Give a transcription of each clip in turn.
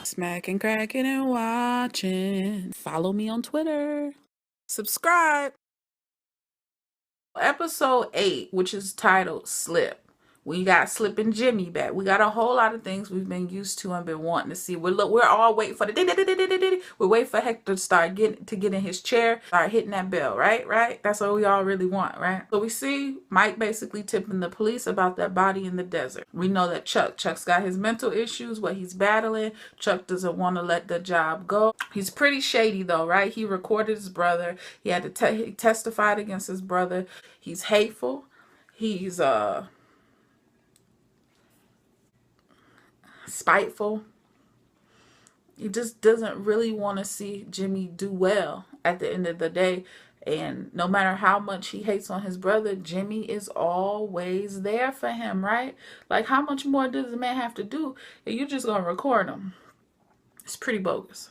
Smacking, cracking, and watching. Follow me on Twitter. Subscribe. Episode 8, which is titled Slip. We got Slip and Jimmy back. We got a whole lot of things we've been used to and been wanting to see. We're all waiting for the we're waiting for Hector to start get in his chair, start hitting that bell, right? That's what we all really want, right? So we see Mike basically tipping the police about that body in the desert. We know that Chuck's got his mental issues, what he's battling. Chuck doesn't want to let the job go. He's pretty shady though, right? He recorded his brother. He had to he testified against his brother. He's hateful. He's spiteful. He just doesn't really want to see Jimmy do well at the end of the day. And no matter how much he hates on his brother, Jimmy is always there for him, right? Like, how much more does the man have to do? And you're just going to record him. It's pretty bogus.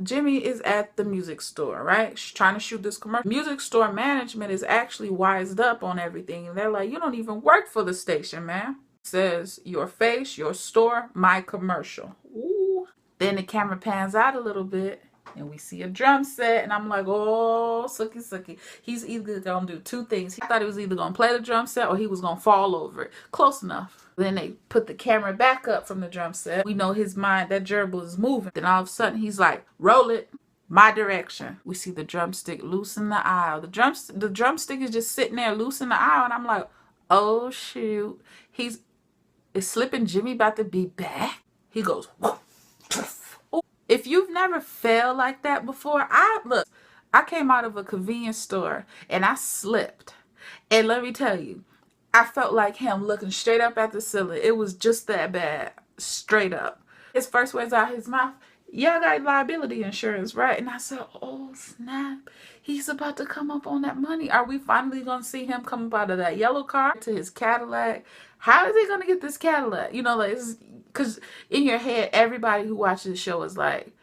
Jimmy is at the music store, right? She's trying to shoot this commercial. Music store management is actually wised up on everything. And they're like, you don't even work for the station, man. It says, your face, your store, my commercial. Ooh. Then the camera pans out a little bit and we see a drum set. And I'm like, oh, Sookie. He's either going to do two things. He thought he was either going to play the drum set or he was going to fall over it. Close enough. Then they put the camera back up from the drum set. We know his mind, that gerbil is moving. Then all of a sudden he's like, roll it, my direction. We see the drumstick loose in the aisle. The drumstick is just sitting there loose in the aisle. And I'm like, oh shoot. Is Slippin' Jimmy about to be back? He goes, whoa. If you've never felt like that before, I came out of a convenience store and I slipped. And let me tell you, I felt like him looking straight up at the ceiling. It was just that bad. Straight up. His first words out his mouth, y'all got liability insurance, right? And I said, oh, snap. He's about to come up on that money. Are we finally going to see him come up out of that yellow car to his Cadillac? How is he going to get this Cadillac? You know, like, because in your head, everybody who watches the show is like,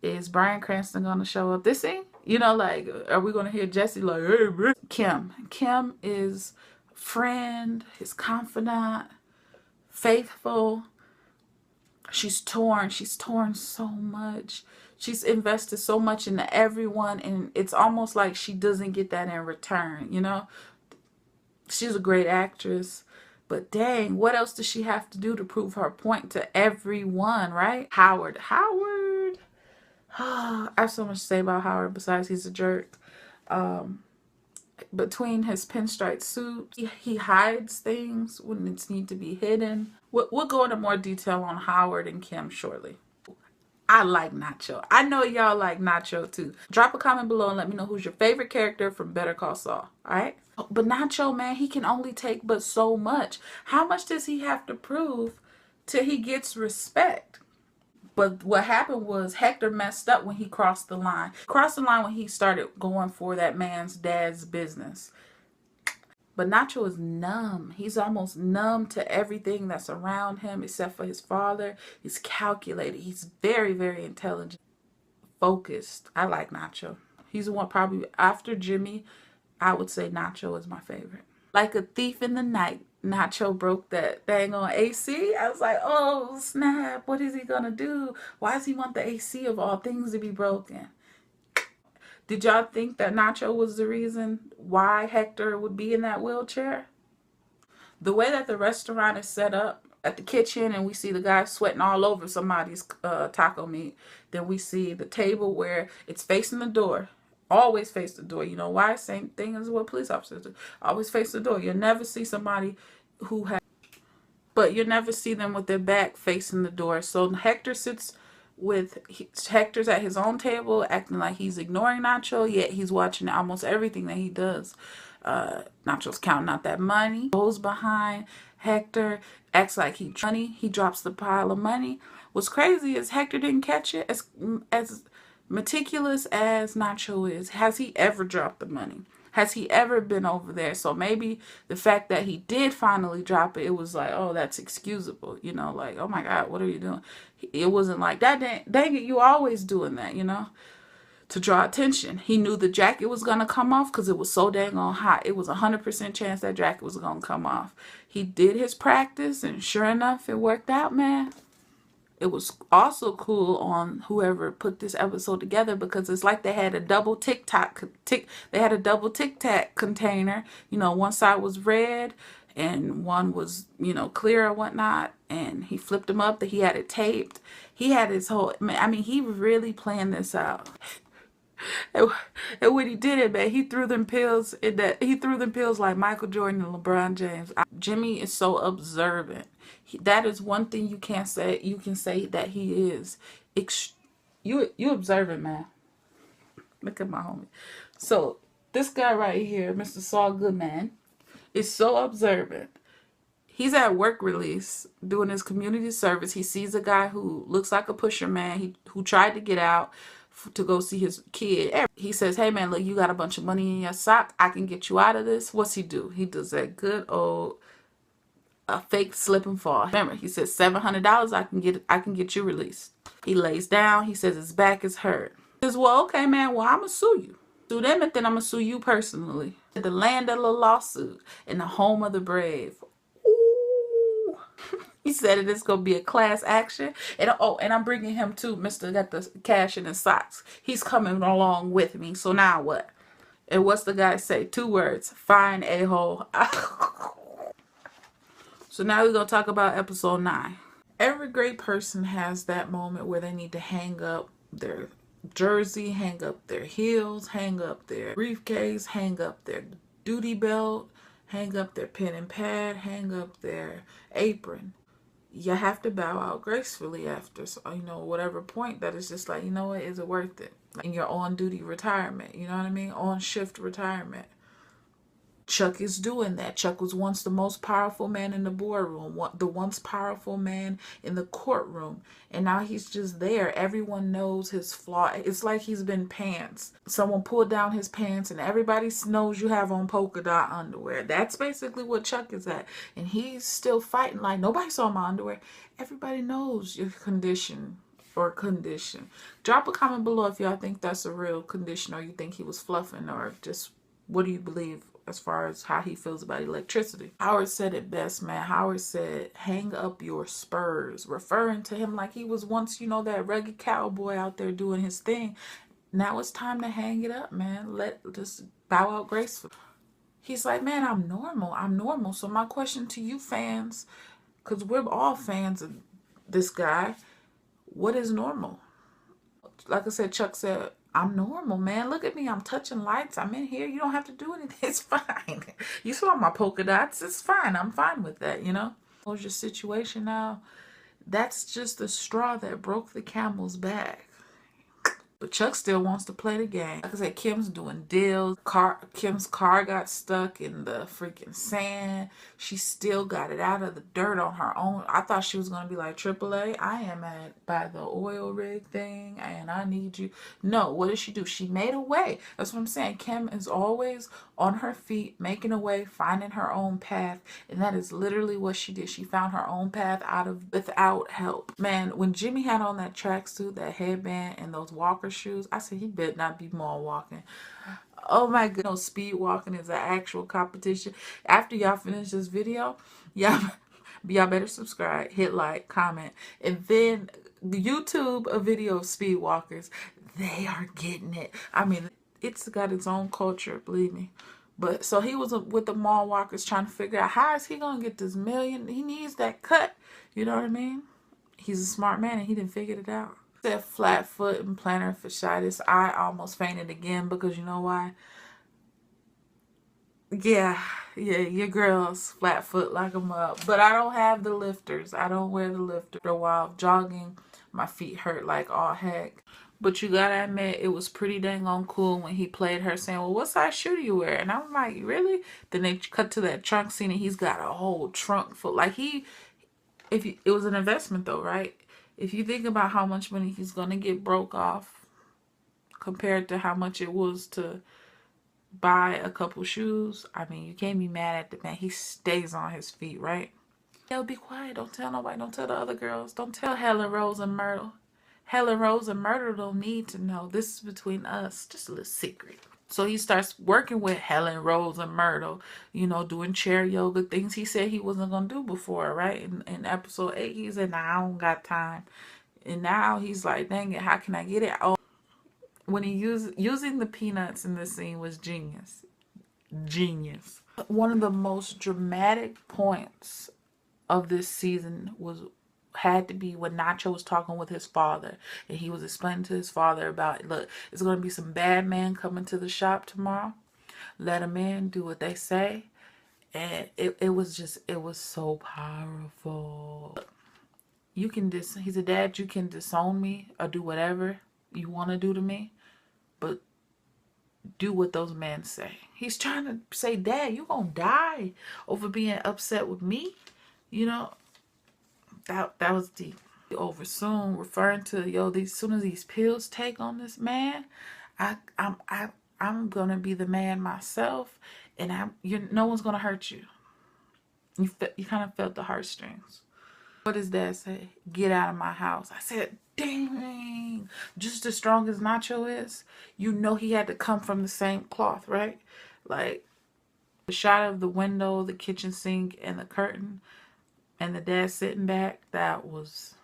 is Bryan Cranston going to show up this scene? You know, like, are we going to hear Jesse like, hey, bro? Kim is friend, his confidant, faithful. She's torn so much. She's invested so much into everyone, and it's almost like she doesn't get that in return, you know? She's a great actress, but dang, what else does she have to do to prove her point to everyone, right? Howard. I have so much to say about Howard besides he's a jerk. Between his pinstripe suit, he hides things when it's need to be hidden. We'll go into more detail on Howard and Kim shortly. I like Nacho. I know y'all like Nacho too. Drop a comment below and let me know who's your favorite character from Better Call Saul. Alright? But Nacho, man, he can only take but so much. How much does he have to prove till he gets respect? But what happened was Hector messed up when he crossed the line. Crossed the line when he started going for that man's dad's business. But Nacho is numb. He's almost numb to everything that's around him except for his father. He's calculated. He's very, very intelligent. Focused. I like Nacho. He's the one probably after Jimmy. I would say Nacho is my favorite. Like a thief in the night, Nacho broke that thing on AC. I was like, oh, snap. What is he going to do? Why does he want the AC of all things to be broken? Did y'all think that Nacho was the reason why Hector would be in that wheelchair? The way that the restaurant is set up at the kitchen and we see the guy sweating all over somebody's taco meat. Then we see the table where it's facing the door. Always face the door. You know why? Same thing as what police officers do. Always face the door. You'll never see somebody who has, but you'll never see them with their back facing the door. So Hector's at his own table, acting like he's ignoring Nacho, yet he's watching almost everything that he does. Nacho's counting out that money, goes behind Hector, acts like he drops the pile of money. What's crazy is Hector didn't catch it. As meticulous as Nacho is, has he ever dropped the money? Has he ever been over there? So maybe the fact that he did finally drop it, it was like, oh, that's excusable. You know, like, oh my God, what are you doing? It wasn't like that. Dang it, you always doing that, you know, to draw attention. He knew the jacket was going to come off because it was so dang on hot. It was 100% chance that jacket was going to come off. He did his practice and sure enough, it worked out, man. it was also cool on whoever put this episode together, because it's like they had a double they had a double Tic Tac container. You know, one side was red and one was, you know, clear or whatnot. And he flipped them up, that he had it taped. He had his whole, I mean, he really planned this out. And when he did it, man, he threw them pills like Michael Jordan and LeBron James. Jimmy is so observant. That is one thing you can't say. You can say that he is. You observant, man. Look at my homie. So this guy right here, Mr. Saul Goodman, is so observant. He's at work release doing his community service. He sees a guy who looks like a pusher man, who tried to get out to go see his kid. He says, hey man, look, you got a bunch of money in your sock. I can get you out of this. What's he do? He does that good old fake slip and fall. Remember, he says $700, I can get you released. He lays down. He says his back is hurt. He says, well, okay, man, well, I'm gonna sue you. Sue them, and then I'm gonna sue you personally. The land of the lawsuit and the home of the brave. Ooh. He said it is gonna be a class action. And and I'm bringing him too, Mr. Got the cash in his socks. He's coming along with me. So now what? And what's the guy say? 2 words. Fine, a-hole. So now we're going to talk about episode 9. Every great person has that moment where they need to hang up their jersey, hang up their heels, hang up their briefcase, hang up their duty belt, hang up their pen and pad, hang up their apron. You have to bow out gracefully after, you know, whatever point that is just like, you know what, is it worth it? In your on-duty retirement, you know what I mean? On-shift retirement. Chuck is doing that. Chuck was once the most powerful man in the boardroom, the once powerful man in the courtroom, and now he's just there. Everyone knows his flaw. It's like he's been pants. Someone pulled down his pants and everybody knows you have on polka dot underwear. That's basically what Chuck is at. And he's still fighting like, nobody saw my underwear. Everybody knows your condition. Drop a comment below if y'all think that's a real condition, or you think he was fluffing, or just what do you believe as far as how he feels about electricity. Howard said it best, man. Howard said, hang up your spurs, referring to him like he was once, you know, that rugged cowboy out there doing his thing. Now it's time to hang it up, man. Just bow out gracefully. He's like, man, I'm normal. So my question to you fans, because we're all fans of this guy, what is normal? Like I said, Chuck said, I'm normal, man. Look at me. I'm touching lights. I'm in here. You don't have to do anything. It's fine. You saw my polka dots. It's fine. I'm fine with that, you know? What's your situation now? That's just the straw that broke the camel's back. But Chuck still wants to play the game. Like I said, Kim's doing deals. Kim's car got stuck in the freaking sand. She still got it out of the dirt on her own. I thought she was going to be like, AAA, I am by the oil rig thing and I need you. No, what did she do? She made a way. That's what I'm saying. Kim is always on her feet, making a way, finding her own path. And that is literally what she did. She found her own path without help. Man, when Jimmy had on that tracksuit, that headband, and those walker shoes, I said he better not be mall walking. Oh my goodness, speed walking is an actual competition. After y'all finish this video, y'all better subscribe, hit like, comment, and then YouTube a video of speed walkers. They are getting it. I mean, it's got its own culture, believe me. But so he was with the mall walkers trying to figure out how is he gonna get this million. He needs that cut. You know what I mean? He's a smart man and he didn't figure it out. Said flat foot and plantar fasciitis. I almost fainted again because you know why? Yeah, your girl's flat foot like a mug. But I don't have the lifters. I don't wear the lifter. While jogging, my feet hurt like all heck. But you gotta admit, it was pretty dang on cool when he played her saying, well, what size shoe do you wear? And I'm like, really? Then they cut to that trunk scene and he's got a whole trunk full. Like it was an investment though, right? If you think about how much money he's going to get broke off compared to how much it was to buy a couple shoes, I mean, you can't be mad at the man. He stays on his feet, right? Yo, be quiet. Don't tell nobody. Don't tell the other girls. Don't tell Helen, Rose, and Myrtle. Helen, Rose, and Myrtle don't need to know. This is between us. Just a little secret. So he starts working with Helen, Rose, and Myrtle, you know, doing chair yoga, things he said he wasn't going to do before, right? In episode 8, he said, nah, I don't got time. And now he's like, dang it, how can I get it? Oh, when he using the peanuts in this scene was genius. Genius. One of the most dramatic points of this season had to be when Nacho was talking with his father, and he was explaining to his father about, look, there's going to be some bad men coming to the shop tomorrow. Let them in, do what they say. And it was so powerful. He's a dad, you can disown me or do whatever you want to do to me, but do what those men say. He's trying to say, Dad, you gonna die over being upset with me. You know, that was deep. Over soon, referring to, yo, these soon as these pills take on this man, I'm gonna be the man myself, and no one's gonna hurt you. You kind of felt the heartstrings. What does Dad say? Get out of my house. I said, dang. Just as strong as Nacho is, you know he had to come from the same cloth, right? Like, the shot of the window, the kitchen sink, and the curtain, and the dad sitting back, that was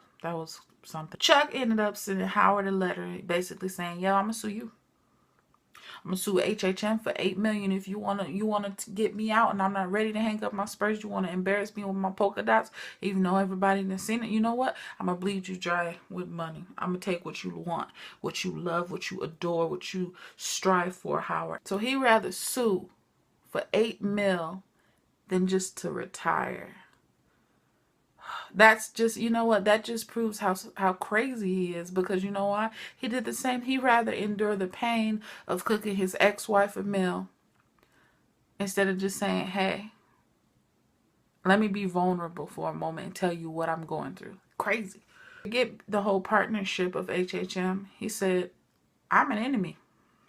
something. Chuck ended up sending Howard a letter basically saying, yo, I'm gonna sue you. I'm gonna sue hmmm for $8 million if you wanna get me out, and I'm not ready to hang up my spurs. You wanna embarrass me with my polka dots, even though everybody done seen it. You know what? I'm gonna bleed you dry with money. I'm gonna take what you want, what you love, what you adore, what you strive for, Howard. So he rather sue for $8 million than just to retire. That's just, you know what, that just proves how crazy he is, because you know why? He did the same. He rather endure the pain of cooking his ex-wife a meal instead of just saying, hey, let me be vulnerable for a moment and tell you what I'm going through. Crazy. Forget the whole partnership of hmmm. He said, I'm an enemy.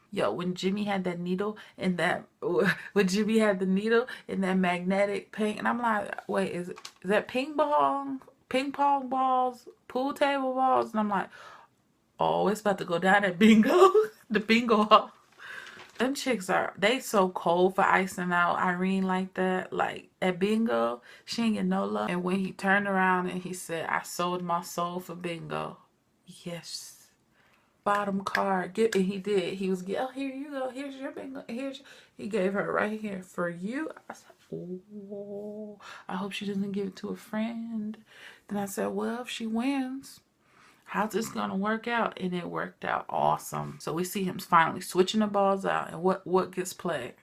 Yo, when Jimmy had that needle in that, when Jimmy had the needle in that magnetic paint, and I'm like, wait, is that ping pong balls, pool table balls? And I'm like, oh, it's about to go down at bingo, the bingo hall. Them chicks they so cold for icing out Irene like that. Like, at bingo, she ain't get no love. And when he turned around and he said, I sold my soul for bingo. Yes. Bottom card, and he did. He was, oh, here you go, here's your bingo, he gave her right here for you. I said, oh, I hope she doesn't give it to a friend. Then I said, well, if she wins, how's this gonna work out? And it worked out awesome. So we see him finally switching the balls out, and what gets played?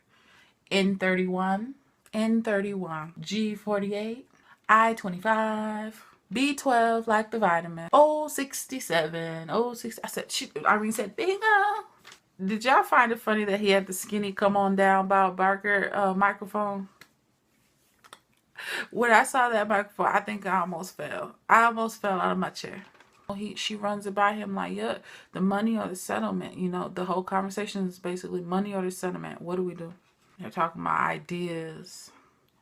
N31, N31, G48, I25, B12 like the vitamin. 067, 060. I said, Irene said, bingo. Did y'all find it funny that he had the skinny come on down Bob Barker microphone? When I saw that microphone, I think I almost fell. I almost fell out of my chair. She runs it by him like, yeah, the money or the settlement. You know, the whole conversation is basically money or the settlement. What do we do? They're talking about ideas.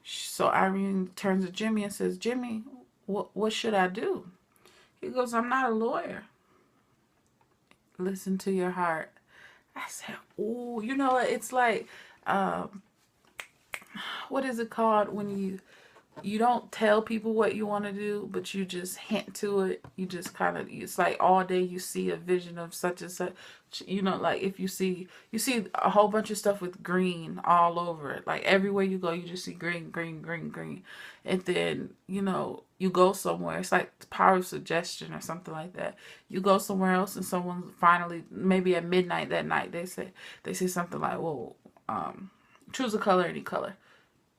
So Irene turns to Jimmy and says, Jimmy, what should I do? He goes, I'm not a lawyer. Listen to your heart. I said, ooh, you know what? It's like, what is it called when you don't tell people what you want to do, but you just hint to it. You just kind of, it's like all day you see a vision of such and such. You know, like if you see a whole bunch of stuff with green all over it. Like everywhere you go, you just see green, green, green, green. And then, you know, you go somewhere. It's like the power of suggestion or something like that. You go somewhere else and someone finally, maybe at midnight that night, they say something like, well, choose a color, any color.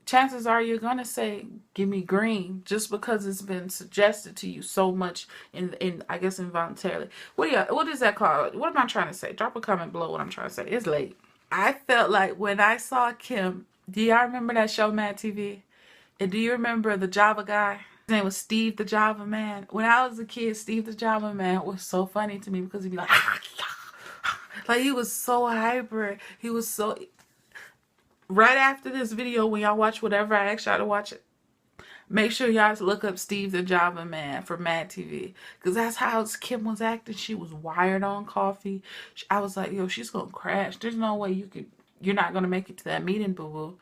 Chances are you're going to say, give me green, just because it's been suggested to you so much in I guess involuntarily. What is that called? What am I trying to say? Drop a comment below what I'm trying to say. It's late. I felt like when I saw Kim, do y'all remember that show Mad TV? And do you remember the Java guy? His name was Steve the Java Man. When I was a kid, Steve the Java Man was so funny to me because he'd be like, like he was so hyper. He was so... Right after this video, when y'all watch whatever I ask y'all to watch it, make sure y'all look up Steve the Java Man for Mad TV. Because that's how Kim was acting. She was wired on coffee. I was like, yo, she's going to crash. There's no way you're not going to make it to that meeting, boo-boo.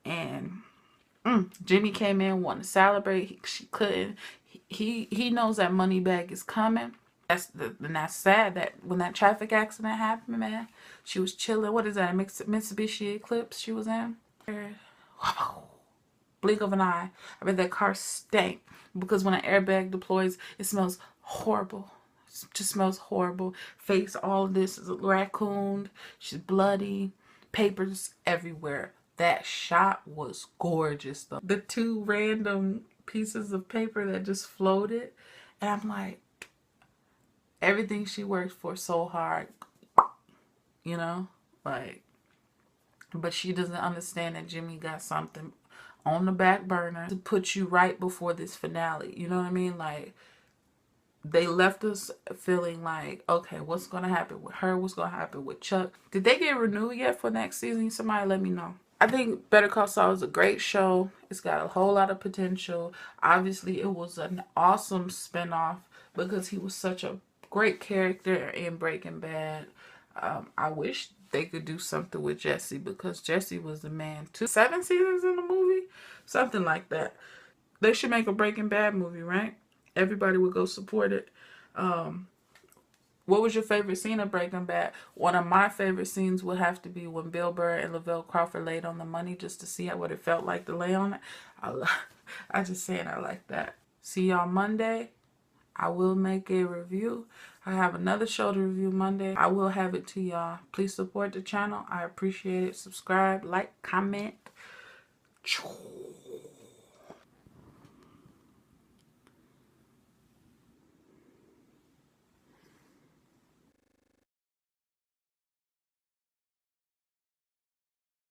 And Jimmy came in, wanted to celebrate. She couldn't. He knows that money bag is coming. And that's sad that when that traffic accident happened, man, she was chilling. What is that? A Mitsubishi Eclipse she was in? Blink of an eye. I bet that car stank because when an airbag deploys, it smells horrible. It just smells horrible. Face, all of this is raccooned. She's bloody. Papers everywhere. That shot was gorgeous though. The two random pieces of paper that just floated. And I'm like, everything she worked for so hard, you know? Like, but she doesn't understand that Jimmy got something on the back burner to put you right before this finale. You know what I mean? Like, they left us feeling like, okay, what's going to happen with her? What's going to happen with Chuck? Did they get renewed yet for next season? Somebody let me know. I think Better Call Saul is a great show. It's got a whole lot of potential. Obviously, it was an awesome spinoff because he was such a great character in Breaking Bad. I wish they could do something with Jesse because Jesse was the man too. 7 seasons in the movie? Something like that. They should make a Breaking Bad movie, right? Everybody would go support it. What was your favorite scene of Breaking Bad? One of my favorite scenes would have to be when Bill Burr and Lavelle Crawford laid on the money just to see what it felt like to lay on it. I just saying I like that. See y'all Monday. I will make a review. I have another show to review Monday. I will have it to y'all. Please support the channel. I appreciate it. Subscribe, like, comment.